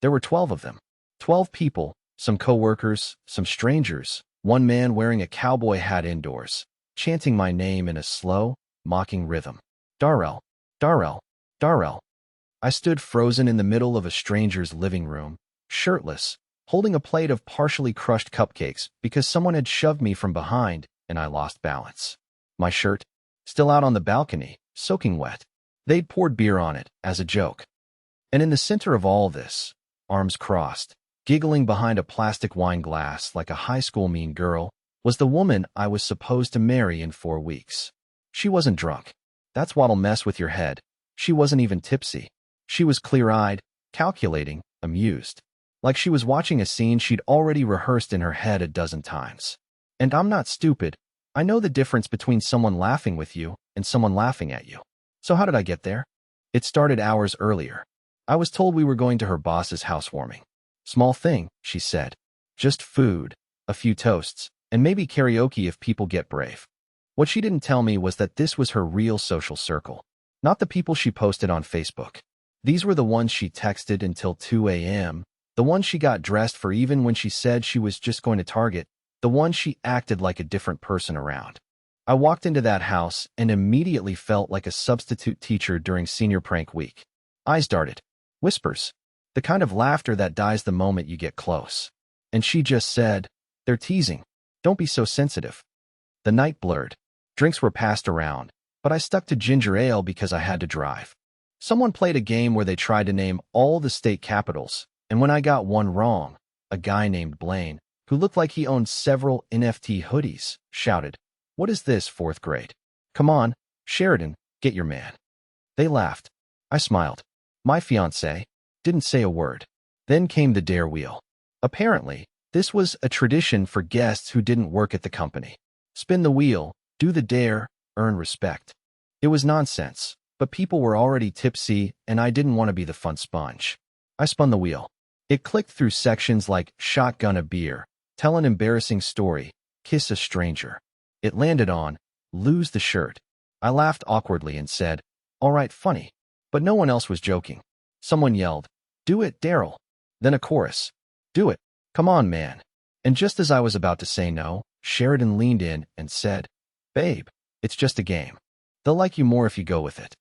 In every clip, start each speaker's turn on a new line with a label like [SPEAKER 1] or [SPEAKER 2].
[SPEAKER 1] There were 12 of them. 12 people, some coworkers, some strangers, one man wearing a cowboy hat indoors, chanting my name in a slow, mocking rhythm. Darrel, Darrel, Darrel. I stood frozen in the middle of a stranger's living room, shirtless, holding a plate of partially crushed cupcakes because someone had shoved me from behind and I lost balance. My shirt, still out on the balcony, soaking wet. They'd poured beer on it as a joke. And in the center of all this, arms crossed, giggling behind a plastic wine glass like a high school mean girl, was the woman I was supposed to marry in 4 weeks. She wasn't drunk. That's what'll mess with your head. She wasn't even tipsy. She was clear-eyed, calculating, amused. Like she was watching a scene she'd already rehearsed in her head a dozen times. And I'm not stupid. I know the difference between someone laughing with you and someone laughing at you. So how did I get there? It started hours earlier. I was told we were going to her boss's housewarming. Small thing, she said. Just food, a few toasts, and maybe karaoke if people get brave. What she didn't tell me was that this was her real social circle, not the people she posted on Facebook. These were the ones she texted until 2 a.m., the ones she got dressed for even when she said she was just going to Target, the ones she acted like a different person around. I walked into that house and immediately felt like a substitute teacher during senior prank week. Eyes darted. Whispers. The kind of laughter that dies the moment you get close. And she just said, "They're teasing. Don't be so sensitive." The night blurred. Drinks were passed around, but I stuck to ginger ale because I had to drive. Someone played a game where they tried to name all the state capitals, and when I got one wrong, a guy named Blaine, who looked like he owned several NFT hoodies, shouted, "What is this, 4th grade? Come on, Sheridan, get your man." They laughed. I smiled. My fiancé didn't say a word. Then came the dare wheel. Apparently, this was a tradition for guests who didn't work at the company. Spin the wheel, do the dare, earn respect. It was nonsense, but people were already tipsy and I didn't want to be the fun sponge. I spun the wheel. It clicked through sections like shotgun a beer, tell an embarrassing story, kiss a stranger. It landed on lose the shirt. I laughed awkwardly and said, "All right, funny." But no one else was joking. Someone yelled, "Do it, Darrel." Then a chorus, "Do it. Come on, man." And just as I was about to say no, Sheridan leaned in and said, "Babe, it's just a game. They'll like you more if you go with it."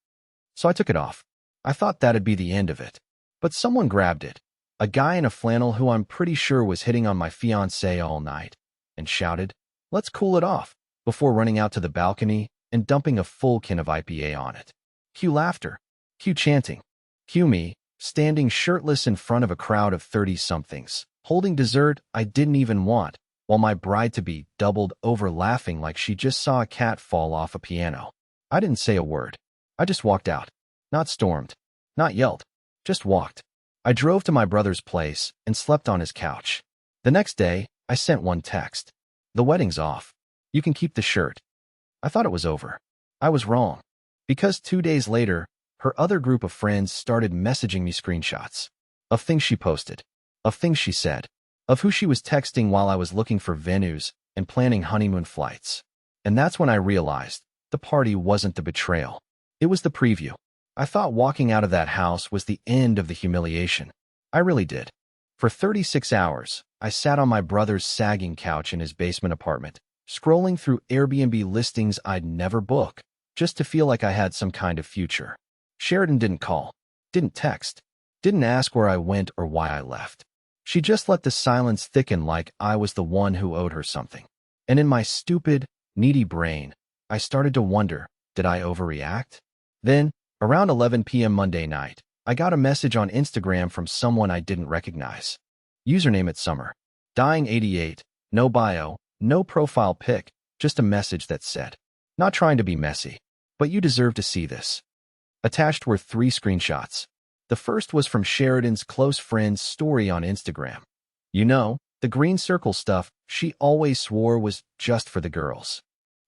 [SPEAKER 1] So I took it off. I thought that'd be the end of it. But someone grabbed it, a guy in a flannel who I'm pretty sure was hitting on my fiancée all night, and shouted, "Let's cool it off," before running out to the balcony and dumping a full can of IPA on it. Cue laughter. Cue chanting. Cue me, standing shirtless in front of a crowd of 30-somethings, holding dessert I didn't even want, while my bride-to-be doubled over laughing like she just saw a cat fall off a piano. I didn't say a word. I just walked out. Not stormed. Not yelled. Just walked. I drove to my brother's place and slept on his couch. The next day, I sent one text. "The wedding's off. You can keep the shirt." I thought it was over. I was wrong. Because 2 days later, her other group of friends started messaging me screenshots of things she posted, of things she said, of who she was texting while I was looking for venues and planning honeymoon flights. And that's when I realized the party wasn't the betrayal. It was the preview. I thought walking out of that house was the end of the humiliation. I really did. For 36 hours, I sat on my brother's sagging couch in his basement apartment, scrolling through Airbnb listings I'd never book, just to feel like I had some kind of future. Sheridan didn't call, didn't text, didn't ask where I went or why I left. She just let the silence thicken like I was the one who owed her something. And in my stupid, needy brain, I started to wonder, did I overreact? Then, around 11 p.m. Monday night, I got a message on Instagram from someone I didn't recognize. Username at summer. Dying88, no bio, no profile pic, just a message that said, "Not trying to be messy, but you deserve to see this." Attached were 3 screenshots. The first was from Sheridan's close friend's story on Instagram. You know, the green circle stuff she always swore was just for the girls.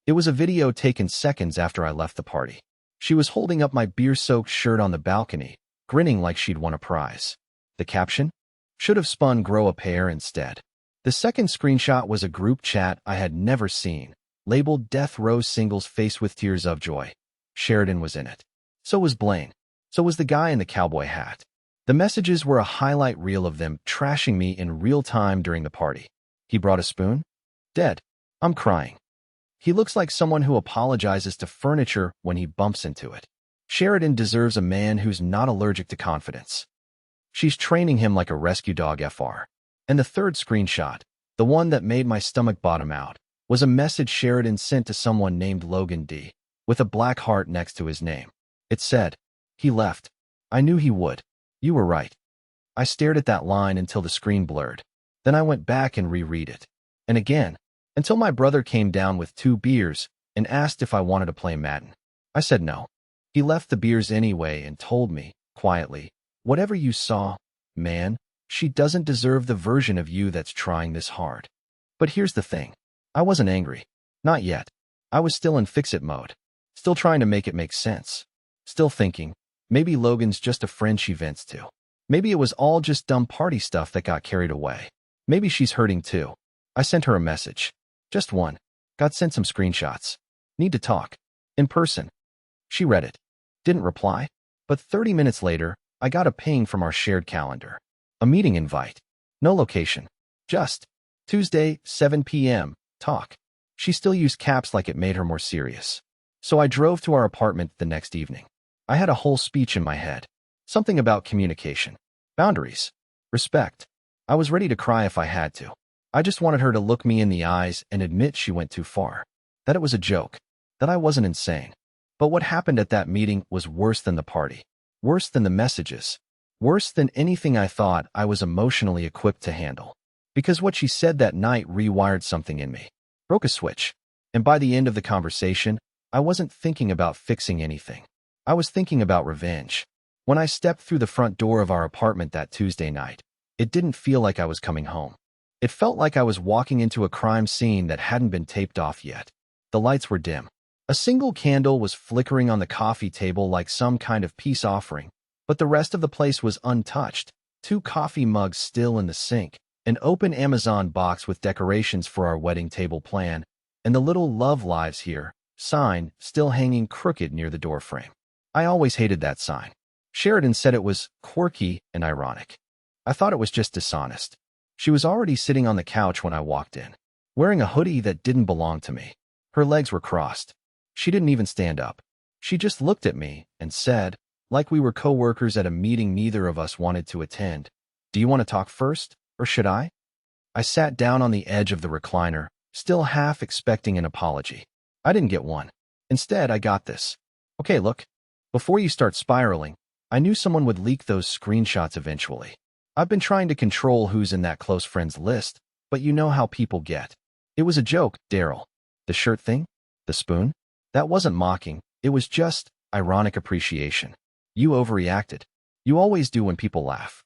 [SPEAKER 1] It was a video taken seconds after I left the party. She was holding up my beer-soaked shirt on the balcony, grinning like she'd won a prize. The caption? Should have spun grow a pair instead. The second screenshot was a group chat I had never seen, labeled Death Row Singles Face with Tears of Joy. Sheridan was in it. So was Blaine. So was the guy in the cowboy hat. The messages were a highlight reel of them trashing me in real time during the party. He brought a spoon? Dead. I'm crying. He looks like someone who apologizes to furniture when he bumps into it. Sheridan deserves a man who's not allergic to confidence. She's training him like a rescue dog FR. And the third screenshot, the one that made my stomach bottom out, was a message Sheridan sent to someone named Logan D, with a black heart next to his name. It said, "He left. I knew he would. You were right." I stared at that line until the screen blurred. Then I went back and reread it. And again, until my brother came down with 2 beers and asked if I wanted to play Madden. I said no. He left the beers anyway and told me, quietly, "Whatever you saw, man, she doesn't deserve the version of you that's trying this hard." But here's the thing. I wasn't angry. Not yet. I was still in fix-it mode. Still trying to make it make sense. Still thinking, maybe Logan's just a friend she vents to. Maybe it was all just dumb party stuff that got carried away. Maybe she's hurting too. I sent her a message. Just one. Got sent some screenshots. Need to talk. In person. She read it. Didn't reply. But 30 minutes later, I got a ping from our shared calendar. A meeting invite. No location. Just Tuesday, 7 p.m. Talk. She still used caps like it made her more serious. So I drove to our apartment the next evening. I had a whole speech in my head. Something about communication. Boundaries. Respect. I was ready to cry if I had to. I just wanted her to look me in the eyes and admit she went too far. That it was a joke. That I wasn't insane. But what happened at that meeting was worse than the party. Worse than the messages. Worse than anything I thought I was emotionally equipped to handle. Because what she said that night rewired something in me. Broke a switch. And by the end of the conversation, I wasn't thinking about fixing anything. I was thinking about revenge. When I stepped through the front door of our apartment that Tuesday night, it didn't feel like I was coming home. It felt like I was walking into a crime scene that hadn't been taped off yet. The lights were dim. A single candle was flickering on the coffee table like some kind of peace offering, but the rest of the place was untouched. 2 coffee mugs still in the sink, an open Amazon box with decorations for our wedding table plan, and the little "Love Lives Here" sign still hanging crooked near the doorframe. I always hated that sign. Sheridan said it was quirky and ironic. I thought it was just dishonest. She was already sitting on the couch when I walked in, wearing a hoodie that didn't belong to me. Her legs were crossed. She didn't even stand up. She just looked at me and said, like we were co-workers at a meeting neither of us wanted to attend, "Do you want to talk first, or should I?" I sat down on the edge of the recliner, still half expecting an apology. I didn't get one. Instead, I got this. "Okay, look. Before you start spiraling, I knew someone would leak those screenshots eventually. I've been trying to control who's in that close friends list, but you know how people get. It was a joke, Darrel. The shirt thing? The spoon? That wasn't mocking. It was just ironic appreciation. You overreacted. You always do when people laugh."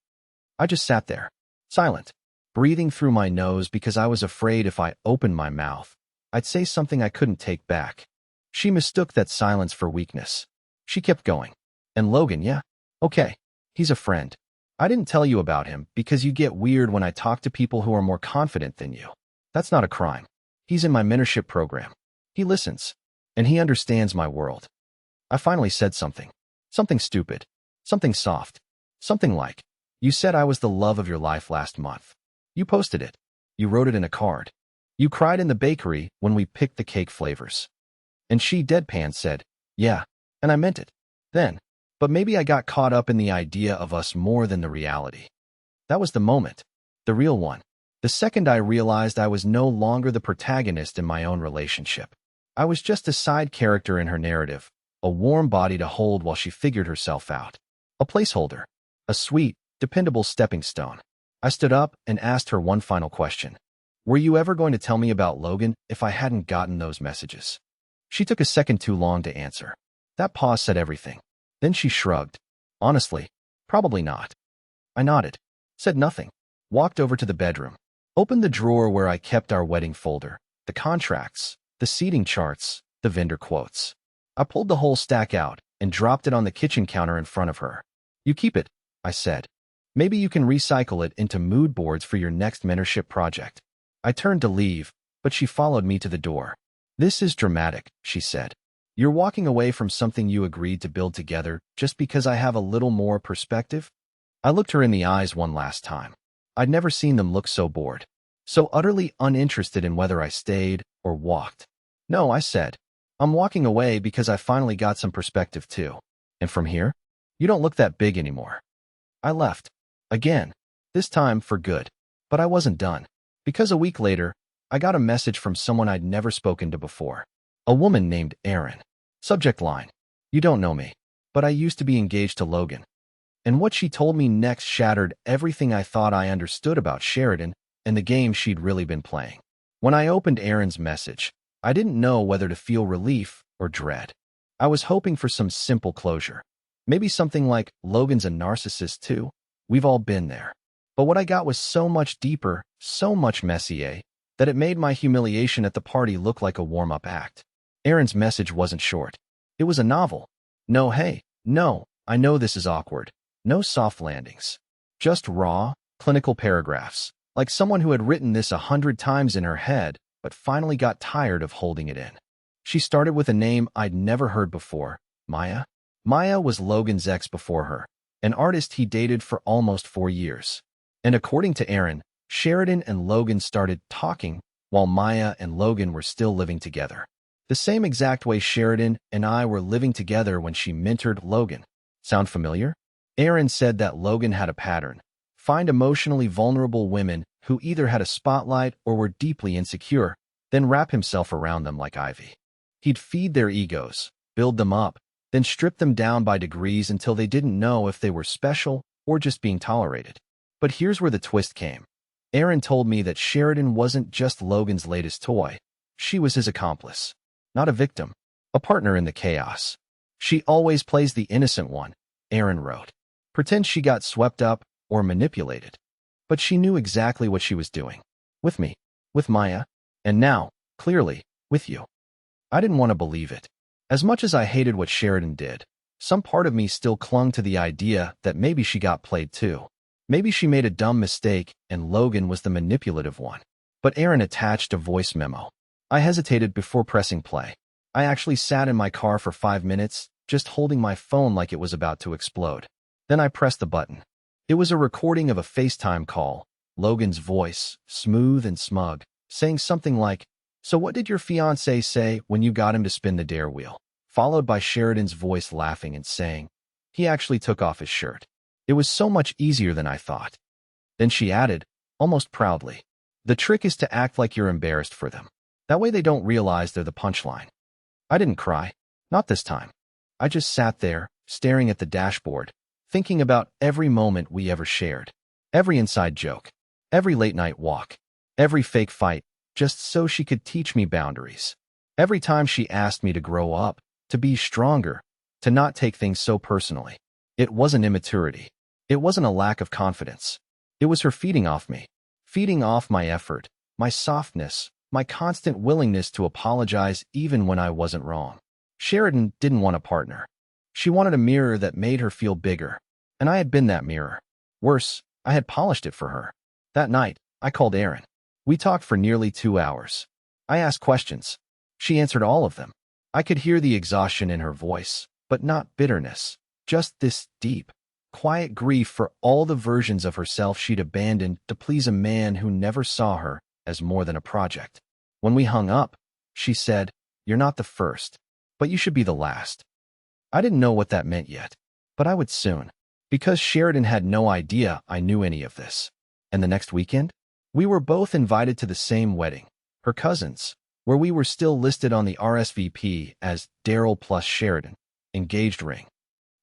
[SPEAKER 1] I just sat there, silent, breathing through my nose because I was afraid if I opened my mouth, I'd say something I couldn't take back. She mistook that silence for weakness. She kept going. "And Logan, yeah? Okay. He's a friend. I didn't tell you about him because you get weird when I talk to people who are more confident than you. That's not a crime. He's in my mentorship program. He listens. And he understands my world." I finally said something. Something stupid. Something soft. Something like, "You said I was the love of your life last month. You posted it. You wrote it in a card. You cried in the bakery when we picked the cake flavors." And she deadpan said, "Yeah, and I meant it. Then. But maybe I got caught up in the idea of us more than the reality." That was the moment. The real one. The second I realized I was no longer the protagonist in my own relationship. I was just a side character in her narrative, a warm body to hold while she figured herself out. A placeholder. A sweet, dependable stepping stone. I stood up and asked her one final question. "Were you ever going to tell me about Logan if I hadn't gotten those messages?" She took a second too long to answer. That pause said everything. Then she shrugged. "Honestly, probably not." I nodded, said nothing, walked over to the bedroom, opened the drawer where I kept our wedding folder, the contracts, the seating charts, the vendor quotes. I pulled the whole stack out and dropped it on the kitchen counter in front of her. "You keep it," I said. "Maybe you can recycle it into mood boards for your next mentorship project." I turned to leave, but she followed me to the door. "This is dramatic," she said. "You're walking away from something you agreed to build together just because I have a little more perspective?" I looked her in the eyes one last time. I'd never seen them look so bored, so utterly uninterested in whether I stayed or walked. No, I said. I'm walking away because I finally got some perspective too. And from here, you don't look that big anymore. I left. Again. This time for good. But I wasn't done. Because a week later, I got a message from someone I'd never spoken to before. A woman named Erin. Subject line: you don't know me, but I used to be engaged to Logan. And what she told me next shattered everything I thought I understood about Sheridan and the game she'd really been playing. When I opened Erin's message, I didn't know whether to feel relief or dread. I was hoping for some simple closure. Maybe something like, Logan's a narcissist too. We've all been there. But what I got was so much deeper, so much messier, that it made my humiliation at the party look like a warm-up act. Erin's message wasn't short. It was a novel. No, hey, no, I know this is awkward. No soft landings. Just raw, clinical paragraphs, like someone who had written this 100 times in her head, but finally got tired of holding it in. She started with a name I'd never heard before, Maya. Maya was Logan's ex before her, an artist he dated for almost 4 years. And according to Erin, Sheridan and Logan started talking while Maya and Logan were still living together. The same exact way Sheridan and I were living together when she mentored Logan. Sound familiar? Erin said that Logan had a pattern: find emotionally vulnerable women who either had a spotlight or were deeply insecure, then wrap himself around them like ivy. He'd feed their egos, build them up, then strip them down by degrees until they didn't know if they were special or just being tolerated. But here's where the twist came. Erin told me that Sheridan wasn't just Logan's latest toy. She was his accomplice. Not a victim, a partner in the chaos. She always plays the innocent one, Erin wrote. Pretend she got swept up or manipulated. But she knew exactly what she was doing. With me, with Maya, and now, clearly, with you. I didn't want to believe it. As much as I hated what Sheridan did, some part of me still clung to the idea that maybe she got played too. Maybe she made a dumb mistake and Logan was the manipulative one. But Erin attached a voice memo. I hesitated before pressing play. I actually sat in my car for 5 minutes, just holding my phone like it was about to explode. Then I pressed the button. It was a recording of a FaceTime call, Logan's voice, smooth and smug, saying something like, "So what did your fiancé say when you got him to spin the dare wheel?" Followed by Sheridan's voice laughing and saying, "He actually took off his shirt. It was so much easier than I thought." Then she added, almost proudly, "The trick is to act like you're embarrassed for them. That way they don't realize they're the punchline." I didn't cry. Not this time. I just sat there, staring at the dashboard, thinking about every moment we ever shared. Every inside joke. Every late-night walk. Every fake fight, just so she could teach me boundaries. Every time she asked me to grow up, to be stronger, to not take things so personally. It wasn't immaturity. It wasn't a lack of confidence. It was her feeding off me. Feeding off my effort, my softness, my constant willingness to apologize even when I wasn't wrong. Sheridan didn't want a partner. She wanted a mirror that made her feel bigger. And I had been that mirror. Worse, I had polished it for her. That night, I called Erin. We talked for nearly 2 hours. I asked questions. She answered all of them. I could hear the exhaustion in her voice, but not bitterness. Just this deep, quiet grief for all the versions of herself she'd abandoned to please a man who never saw her as more than a project. When we hung up, she said, "You're not the first, but you should be the last." I didn't know what that meant yet, but I would soon, because Sheridan had no idea I knew any of this. And the next weekend, we were both invited to the same wedding, her cousin's, where we were still listed on the RSVP as Darrel plus Sheridan, engaged ring.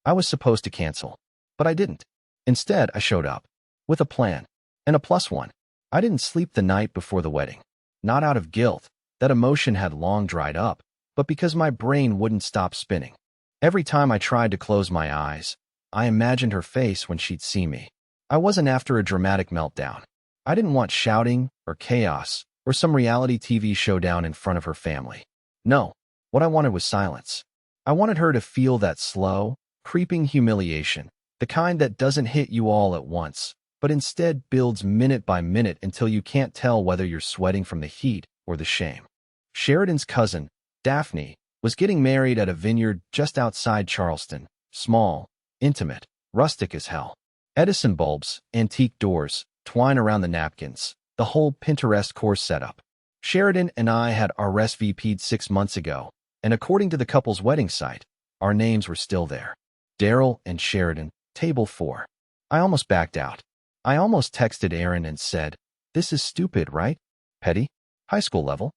[SPEAKER 1] I was supposed to cancel, but I didn't. Instead, I showed up, with a plan, and a +1. I didn't sleep the night before the wedding. Not out of guilt, that emotion had long dried up, but because my brain wouldn't stop spinning. Every time I tried to close my eyes, I imagined her face when she'd see me. I wasn't after a dramatic meltdown. I didn't want shouting or chaos or some reality TV showdown in front of her family. No, what I wanted was silence. I wanted her to feel that slow, creeping humiliation, the kind that doesn't hit you all at once, but instead builds minute by minute until you can't tell whether you're sweating from the heat or the shame. Sheridan's cousin, Daphne, was getting married at a vineyard just outside Charleston, small, intimate, rustic as hell. Edison bulbs, antique doors, twine around the napkins, the whole Pinterest course setup. Sheridan and I had RSVP'd 6 months ago, and according to the couple's wedding site, our names were still there. Darrel and Sheridan, table 4. I almost backed out. I almost texted Erin and said, "This is stupid, right? Petty? High school level?"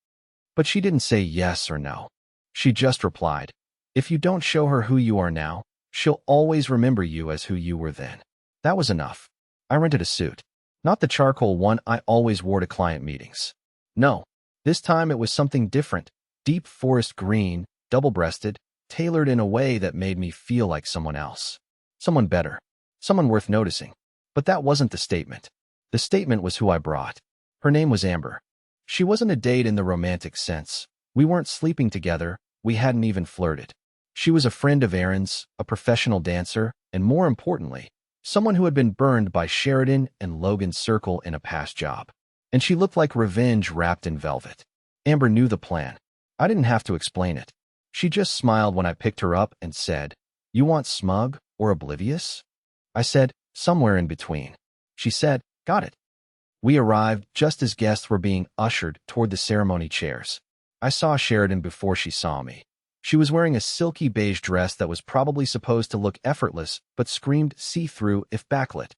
[SPEAKER 1] But she didn't say yes or no. She just replied, "If you don't show her who you are now, she'll always remember you as who you were then." That was enough. I rented a suit. Not the charcoal one I always wore to client meetings. No, this time it was something different. Deep forest green, double-breasted, tailored in a way that made me feel like someone else. Someone better. Someone worth noticing. But that wasn't the statement. The statement was who I brought. Her name was Amber. She wasn't a date in the romantic sense. We weren't sleeping together. We hadn't even flirted. She was a friend of Erin's, a professional dancer, and more importantly, someone who had been burned by Sheridan and Logan's circle in a past job. And she looked like revenge wrapped in velvet. Amber knew the plan. I didn't have to explain it. She just smiled when I picked her up and said, "You want smug or oblivious?" I said, "Somewhere in between." She said, "Got it." We arrived just as guests were being ushered toward the ceremony chairs. I saw Sheridan before she saw me. She was wearing a silky beige dress that was probably supposed to look effortless, but screamed see-through if backlit.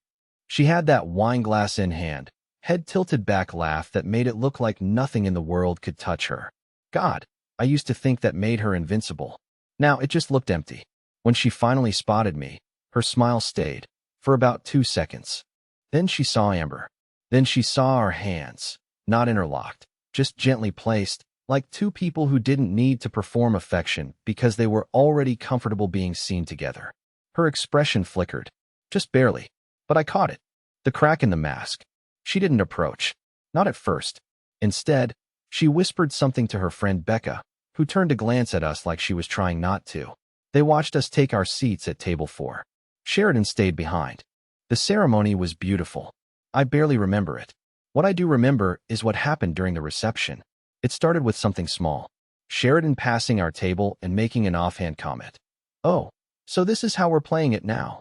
[SPEAKER 1] She had that wine glass in hand, head tilted back laugh that made it look like nothing in the world could touch her. God, I used to think that made her invincible. Now it just looked empty. When she finally spotted me, her smile stayed, for about 2 seconds. Then she saw Amber. Then she saw our hands, not interlocked, just gently placed, like two people who didn't need to perform affection because they were already comfortable being seen together. Her expression flickered, just barely, but I caught it. The crack in the mask. She didn't approach, not at first. Instead, she whispered something to her friend Becca, who turned to glance at us like she was trying not to. They watched us take our seats at table 4. Sheridan stayed behind. The ceremony was beautiful. I barely remember it. What I do remember is what happened during the reception. It started with something small. Sheridan passing our table and making an offhand comment. "Oh, so this is how we're playing it now."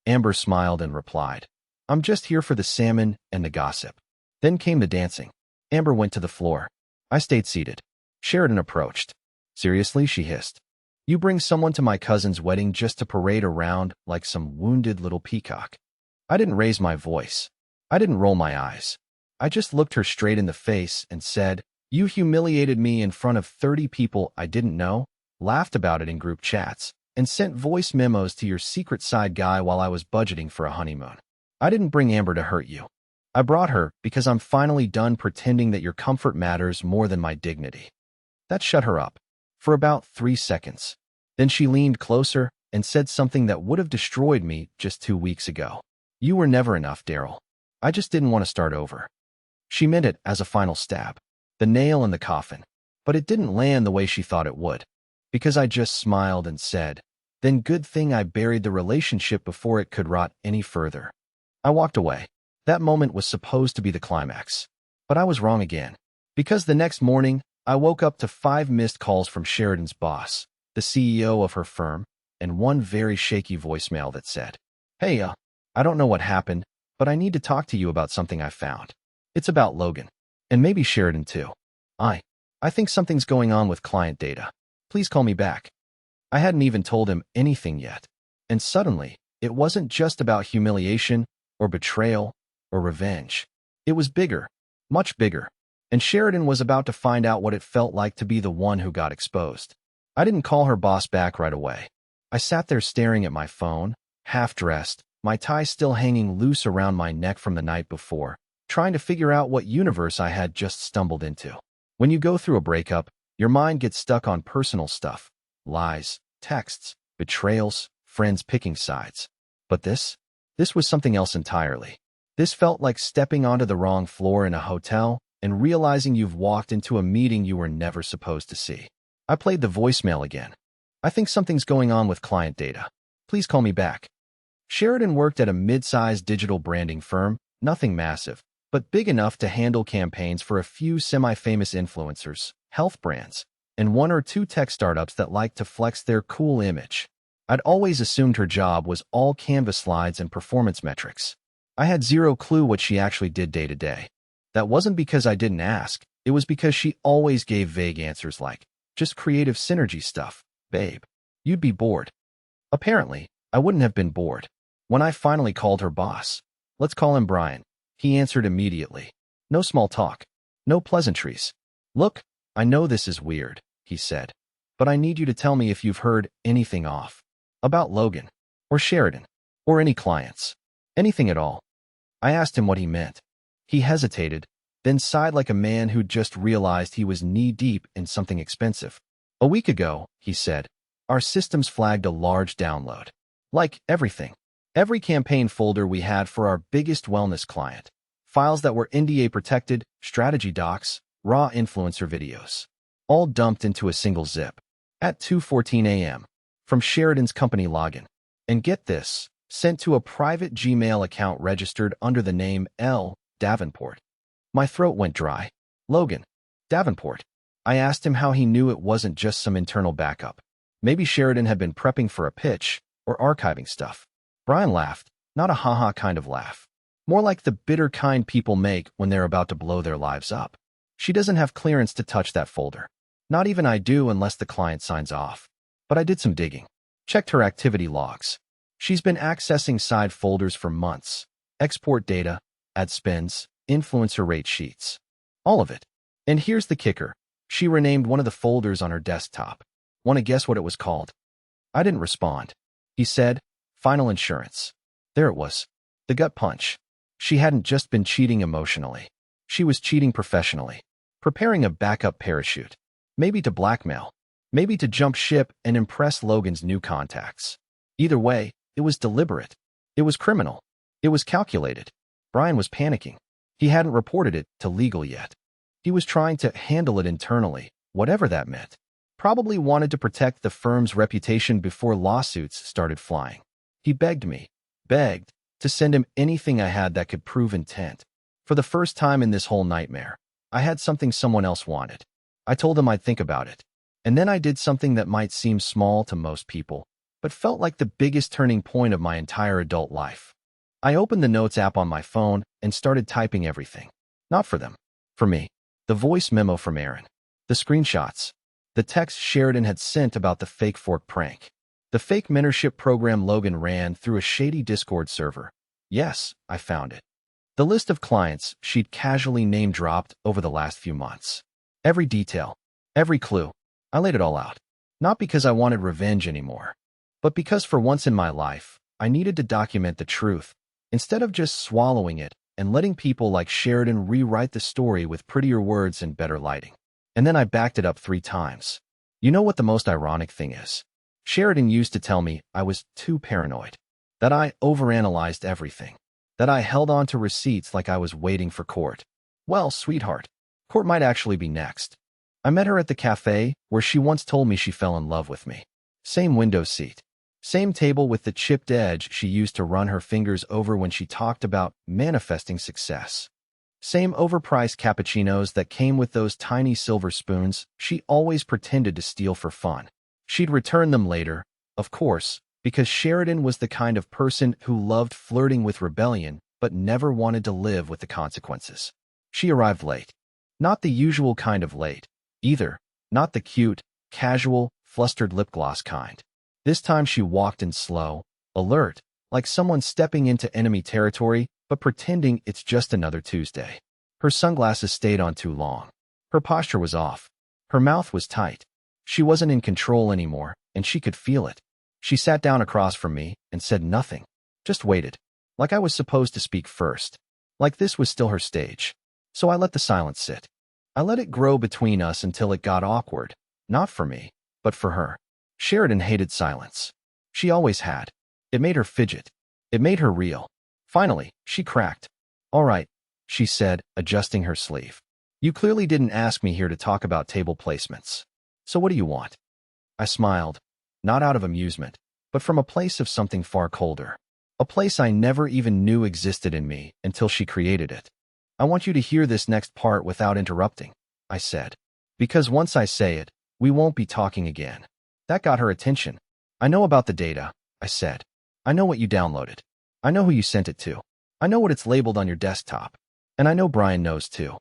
[SPEAKER 1] Amber smiled and replied, "I'm just here for the salmon and the gossip." Then came the dancing. Amber went to the floor. I stayed seated. Sheridan approached. "Seriously?" she hissed. "You bring someone to my cousin's wedding just to parade around like some wounded little peacock." I didn't raise my voice. I didn't roll my eyes. I just looked her straight in the face and said, "You humiliated me in front of 30 people I didn't know, laughed about it in group chats, and sent voice memos to your secret side guy while I was budgeting for a honeymoon. I didn't bring Amber to hurt you. I brought her because I'm finally done pretending that your comfort matters more than my dignity." That shut her up. For about 3 seconds. Then she leaned closer and said something that would have destroyed me just 2 weeks ago. "You were never enough, Darrel. I just didn't want to start over." She meant it as a final stab. The nail in the coffin. But it didn't land the way she thought it would. Because I just smiled and said, "Then good thing I buried the relationship before it could rot any further." I walked away. That moment was supposed to be the climax. But I was wrong again. Because the next morning, I woke up to 5 missed calls from Sheridan's boss, the CEO of her firm, and one very shaky voicemail that said, "Hey, I don't know what happened, but I need to talk to you about something I found. It's about Logan. And maybe Sheridan too. I think something's going on with client data. Please call me back." I hadn't even told him anything yet. And suddenly, it wasn't just about humiliation or betrayal or revenge. It was bigger, much bigger. And Sheridan was about to find out what it felt like to be the one who got exposed. I didn't call her boss back right away. I sat there staring at my phone, half-dressed, my tie still hanging loose around my neck from the night before, trying to figure out what universe I had just stumbled into. When you go through a breakup, your mind gets stuck on personal stuff. Lies, texts, betrayals, friends picking sides. But this was something else entirely. This felt like stepping onto the wrong floor in a hotel and realizing you've walked into a meeting you were never supposed to see. I played the voicemail again. "I think something's going on with client data. Please call me back." Sheridan worked at a mid-sized digital branding firm, nothing massive, but big enough to handle campaigns for a few semi-famous influencers, health brands, and 1 or 2 tech startups that like to flex their cool image. I'd always assumed her job was all Canvas slides and performance metrics. I had zero clue what she actually did day to day. That wasn't because I didn't ask. It was because she always gave vague answers like, just creative synergy stuff, babe. You'd be bored. Apparently, I wouldn't have been bored. When I finally called her boss, let's call him Brian, he answered immediately. No small talk. No pleasantries. Look, I know this is weird, he said, but I need you to tell me if you've heard anything off. About Logan, or Sheridan, or any clients. Anything at all. I asked him what he meant. He hesitated, then sighed like a man who'd just realized he was knee-deep in something expensive. A week ago, he said, our systems flagged a large download. Like everything. Every campaign folder we had for our biggest wellness client. Files that were NDA protected, strategy docs, raw influencer videos. All dumped into a single zip. At 2:14 a.m. From Sheridan's company login. And get this, sent to a private Gmail account registered under the name L. Davenport. My throat went dry. Logan. Davenport. I asked him how he knew it wasn't just some internal backup. Maybe Sheridan had been prepping for a pitch or archiving stuff. Brian laughed, not a haha kind of laugh. More like the bitter kind people make when they're about to blow their lives up. She doesn't have clearance to touch that folder. Not even I do unless the client signs off. But I did some digging. Checked her activity logs. She's been accessing side folders for months. Export data, ad spends, influencer rate sheets. All of it. And here's the kicker. She renamed one of the folders on her desktop. Want to guess what it was called? I didn't respond. He said, Final Insurance. There it was. The gut punch. She hadn't just been cheating emotionally. She was cheating professionally. Preparing a backup parachute. Maybe to blackmail. Maybe to jump ship and impress Logan's new contacts. Either way, it was deliberate. It was criminal. It was calculated. Brian was panicking. He hadn't reported it to legal yet. He was trying to handle it internally, whatever that meant. Probably wanted to protect the firm's reputation before lawsuits started flying. He begged, to send him anything I had that could prove intent. For the first time in this whole nightmare, I had something someone else wanted. I told him I'd think about it. And then I did something that might seem small to most people, but felt like the biggest turning point of my entire adult life. I opened the Notes app on my phone and started typing everything. Not for them. For me. The voice memo from Aaron. The screenshots. The text Sheridan had sent about the fake fork prank. The fake mentorship program Logan ran through a shady Discord server. Yes, I found it. The list of clients she'd casually name-dropped over the last few months. Every detail. Every clue. I laid it all out. Not because I wanted revenge anymore, but because for once in my life, I needed to document the truth, instead of just swallowing it and letting people like Sheridan rewrite the story with prettier words and better lighting. And then I backed it up 3 times. You know what the most ironic thing is? Sheridan used to tell me I was too paranoid, that I overanalyzed everything, that I held on to receipts like I was waiting for court. Well, sweetheart, court might actually be next. I met her at the cafe where she once told me she fell in love with me. Same window seat. Same table with the chipped edge she used to run her fingers over when she talked about manifesting success. Same overpriced cappuccinos that came with those tiny silver spoons she always pretended to steal for fun. She'd return them later, of course, because Sheridan was the kind of person who loved flirting with rebellion but never wanted to live with the consequences. She arrived late. Not the usual kind of late, either. Not the cute, casual, flustered lip gloss kind. This time she walked in slow, alert, like someone stepping into enemy territory but pretending it's just another Tuesday. Her sunglasses stayed on too long. Her posture was off. Her mouth was tight. She wasn't in control anymore, and she could feel it. She sat down across from me and said nothing. Just waited. Like I was supposed to speak first. Like this was still her stage. So I let the silence sit. I let it grow between us until it got awkward. Not for me, but for her. Sheridan hated silence. She always had. It made her fidget. It made her reel. Finally, she cracked. All right, she said, adjusting her sleeve. You clearly didn't ask me here to talk about table placements. So what do you want? I smiled, not out of amusement, but from a place of something far colder. A place I never even knew existed in me until she created it. I want you to hear this next part without interrupting, I said. Because once I say it, we won't be talking again. That got her attention. I know about the data, I said. I know what you downloaded. I know who you sent it to. I know what it's labeled on your desktop. And I know Brian knows too.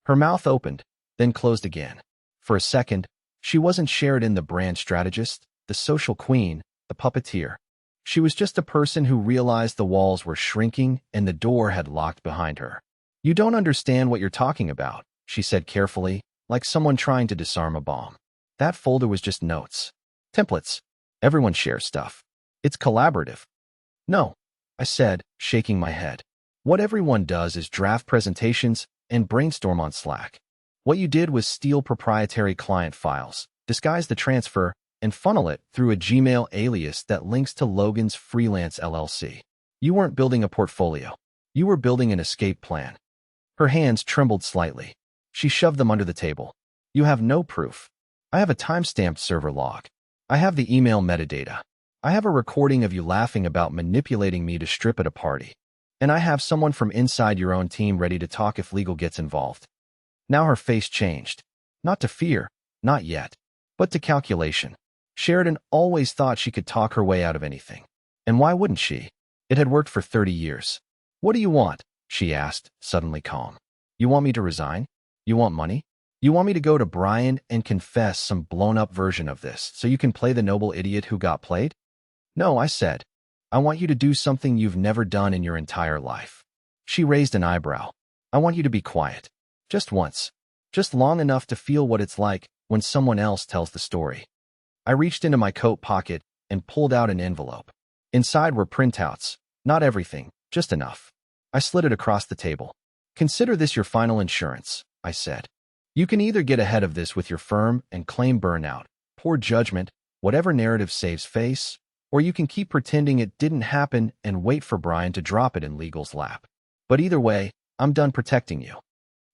[SPEAKER 1] Her mouth opened, then closed again. For a second, she wasn't Sheridan the brand strategist, the social queen, the puppeteer. She was just a person who realized the walls were shrinking and the door had locked behind her. You don't understand what you're talking about, she said carefully, like someone trying to disarm a bomb. That folder was just notes. Templates. Everyone shares stuff. It's collaborative. No, I said, shaking my head. What everyone does is draft presentations and brainstorm on Slack. What you did was steal proprietary client files, disguise the transfer, and funnel it through a Gmail alias that links to Logan's freelance LLC. You weren't building a portfolio. You were building an escape plan. Her hands trembled slightly. She shoved them under the table. You have no proof. I have a timestamped server log. I have the email metadata. I have a recording of you laughing about manipulating me to strip at a party. And I have someone from inside your own team ready to talk if legal gets involved. Now her face changed. Not to fear, not yet, but to calculation. Sheridan always thought she could talk her way out of anything. And why wouldn't she? It had worked for 30 years. What do you want? She asked, suddenly calm. You want me to resign? You want money? You want me to go to Brian and confess some blown-up version of this so you can play the noble idiot who got played? No, I said. I want you to do something you've never done in your entire life. She raised an eyebrow. I want you to be quiet. Just once. Just long enough to feel what it's like when someone else tells the story. I reached into my coat pocket and pulled out an envelope. Inside were printouts. Not everything, just enough. I slid it across the table. Consider this your final insurance, I said. You can either get ahead of this with your firm and claim burnout, poor judgment, whatever narrative saves face, or you can keep pretending it didn't happen and wait for Brian to drop it in legal's lap. But either way, I'm done protecting you.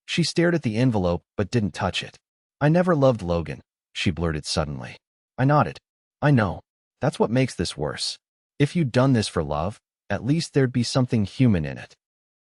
[SPEAKER 1] She stared at the envelope but didn't touch it. I never loved Logan, she blurted suddenly. I nodded. I know. That's what makes this worse. If you'd done this for love, at least there'd be something human in it.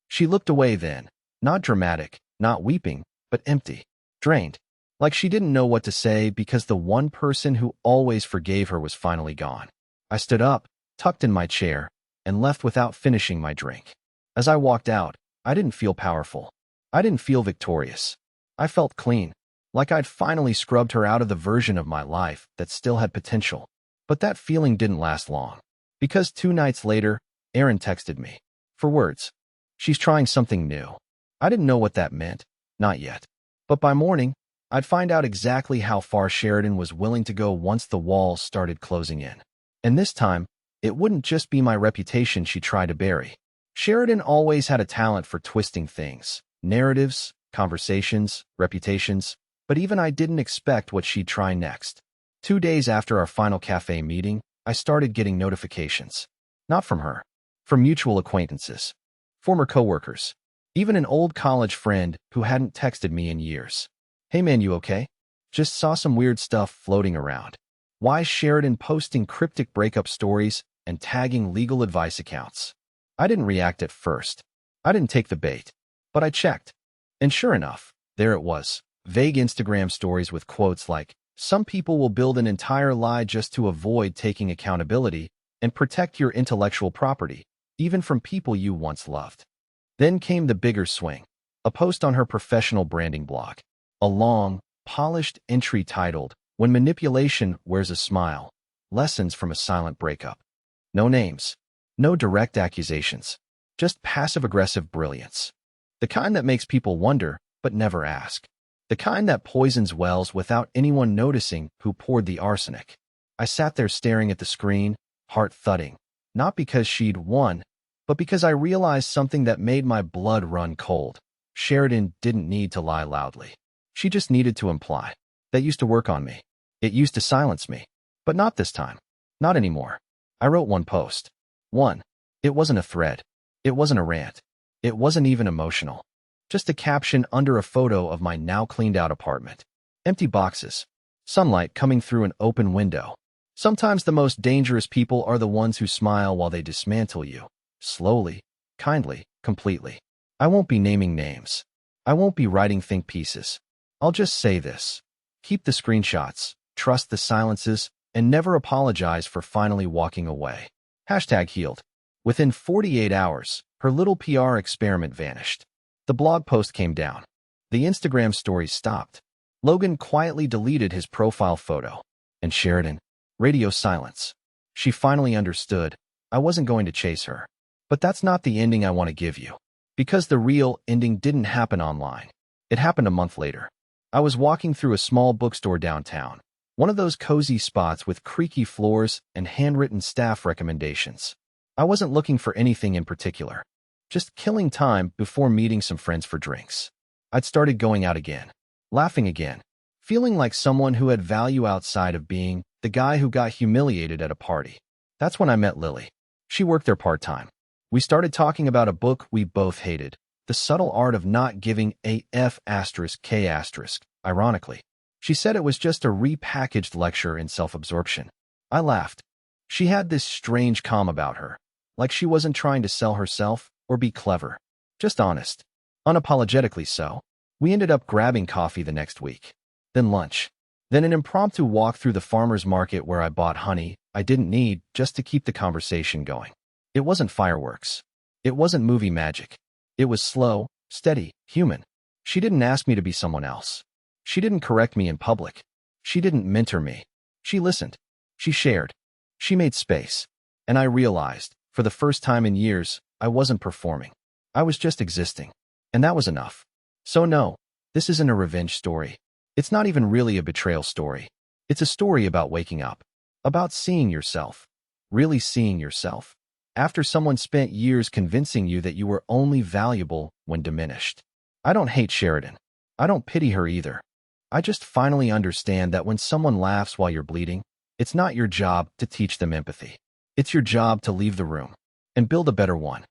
[SPEAKER 1] She looked away then, not dramatic, not weeping, but empty, drained, like she didn't know what to say because the one person who always forgave her was finally gone. I stood up, tucked in my chair, and left without finishing my drink. As I walked out, I didn't feel powerful. I didn't feel victorious. I felt clean, like I'd finally scrubbed her out of the version of my life that still had potential. But that feeling didn't last long, because 2 nights later, Erin texted me. For words. She's trying something new. I didn't know what that meant, not yet. But by morning, I'd find out exactly how far Sheridan was willing to go once the walls started closing in. And this time, it wouldn't just be my reputation she tried to bury. Sheridan always had a talent for twisting things. Narratives, conversations, reputations, but even I didn't expect what she'd try next. 2 days after our final cafe meeting, I started getting notifications. Not from her. From mutual acquaintances. Former coworkers. Even an old college friend who hadn't texted me in years. Hey man, you okay? Just saw some weird stuff floating around. Why is Sheridan posting cryptic breakup stories and tagging legal advice accounts? I didn't react at first. I didn't take the bait. But I checked. And sure enough, there it was. Vague Instagram stories with quotes like, some people will build an entire lie just to avoid taking accountability and protect your intellectual property, even from people you once loved. Then came the bigger swing. A post on her professional branding blog. A long, polished entry titled, When Manipulation Wears a Smile, Lessons from a Silent Breakup. No names. No direct accusations. Just passive-aggressive brilliance. The kind that makes people wonder, but never ask. The kind that poisons wells without anyone noticing who poured the arsenic. I sat there staring at the screen, heart thudding. Not because she'd won, but because I realized something that made my blood run cold. Sheridan didn't need to lie loudly. She just needed to imply. That used to work on me. It used to silence me. But not this time. Not anymore. I wrote one post. One. It wasn't a thread. It wasn't a rant. It wasn't even emotional. Just a caption under a photo of my now cleaned-out apartment. Empty boxes. Sunlight coming through an open window. Sometimes the most dangerous people are the ones who smile while they dismantle you. Slowly, kindly, completely. I won't be naming names. I won't be writing think pieces. I'll just say this. Keep the screenshots, trust the silences, and never apologize for finally walking away. Hashtag healed. Within 48 hours, her little PR experiment vanished. The blog post came down. The Instagram stories stopped. Logan quietly deleted his profile photo. And Sheridan, radio silence. She finally understood. I wasn't going to chase her. But that's not the ending I want to give you. Because the real ending didn't happen online. It happened a month later. I was walking through a small bookstore downtown. One of those cozy spots with creaky floors and handwritten staff recommendations. I wasn't looking for anything in particular. Just killing time before meeting some friends for drinks. I'd started going out again. Laughing again. Feeling like someone who had value outside of being the guy who got humiliated at a party. That's when I met Lily. She worked there part-time. We started talking about a book we both hated, The Subtle Art of Not Giving a F***. Ironically, she said it was just a repackaged lecture in self-absorption. I laughed. She had this strange calm about her, like she wasn't trying to sell herself or be clever. Just honest. Unapologetically so. We ended up grabbing coffee the next week. Then lunch. Then an impromptu walk through the farmer's market where I bought honey I didn't need just to keep the conversation going. It wasn't fireworks. It wasn't movie magic. It was slow, steady, human. She didn't ask me to be someone else. She didn't correct me in public. She didn't mentor me. She listened. She shared. She made space. And I realized, for the first time in years, I wasn't performing. I was just existing. And that was enough. So no, this isn't a revenge story. It's not even really a betrayal story. It's a story about waking up. About seeing yourself. Really seeing yourself. After someone spent years convincing you that you were only valuable when diminished. I don't hate Sheridan. I don't pity her either. I just finally understand that when someone laughs while you're bleeding, it's not your job to teach them empathy. It's your job to leave the room and build a better one.